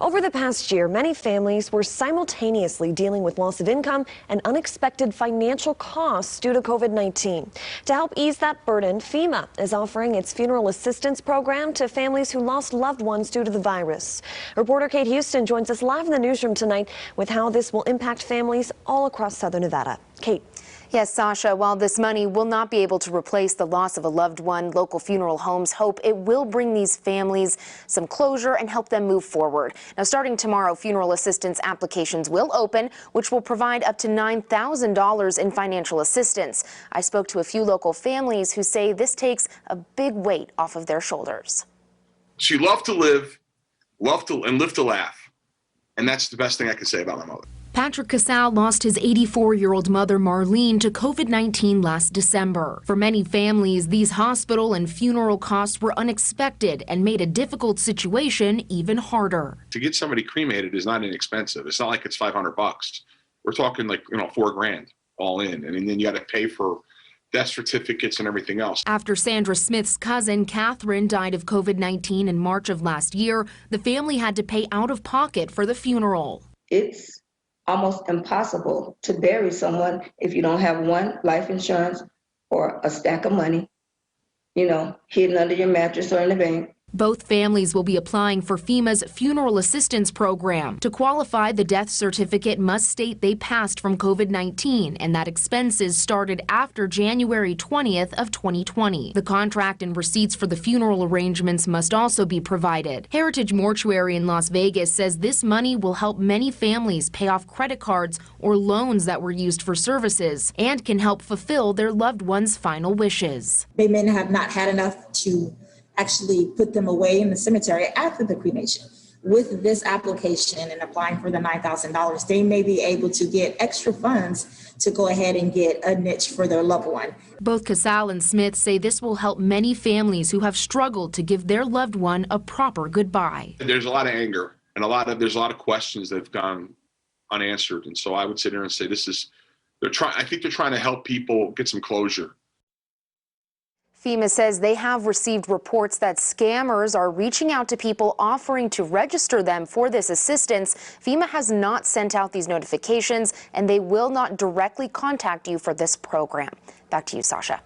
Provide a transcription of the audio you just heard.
Over the past year, many families were simultaneously dealing with loss of income and unexpected financial costs due to COVID-19. To help ease that burden, FEMA is offering its funeral assistance program to families who lost loved ones due to the virus. Reporter Kate Houston joins us live in the newsroom tonight with how this will impact families all across Southern Nevada. Kate. Yes, Sasha, while this money will not be able to replace the loss of a loved one, local funeral homes hope it will bring these families some closure and help them move forward. Now, starting tomorrow, funeral assistance applications will open, which will provide up to $9,000 in financial assistance. I spoke to a few local families who say this takes a big weight off of their shoulders. She loved to live, and live to laugh. And that's the best thing I can say about my mother. Patrick Casal lost his 84-year-old mother, Marlene, to COVID-19 last December. For many families, these hospital and funeral costs were unexpected and made a difficult situation even harder. To get somebody cremated is not inexpensive. It's not like it's $500. We're talking like, $4,000 all in. And then you got to pay for death certificates and everything else. After Sandra Smith's cousin, Catherine, died of COVID-19 in March of last year, the family had to pay out of pocket for the funeral. It's almost impossible to bury someone if you don't have one, life insurance, or a stack of money, hidden under your mattress or in the bank. Both families will be applying for FEMA's funeral assistance program. To qualify, the death certificate must state they passed from COVID-19 and that expenses started after January 20th of 2020. The contract and receipts for the funeral arrangements must also be provided. Heritage Mortuary in Las Vegas says this money will help many families pay off credit cards or loans that were used for services and can help fulfill their loved ones' final wishes. They may have not had enough to actually put them away in the cemetery after the cremation. With this application and applying for the $9,000, they may be able to get extra funds to go ahead and get a niche for their loved one. Both Casal and Smith say this will help many families who have struggled to give their loved one a proper goodbye. There's a lot of anger and there's a lot of questions that have gone unanswered. And so I would sit here and say I think they're trying to help people get some closure. FEMA says they have received reports that scammers are reaching out to people offering to register them for this assistance. FEMA has not sent out these notifications, and they will not directly contact you for this program. Back to you, Sasha.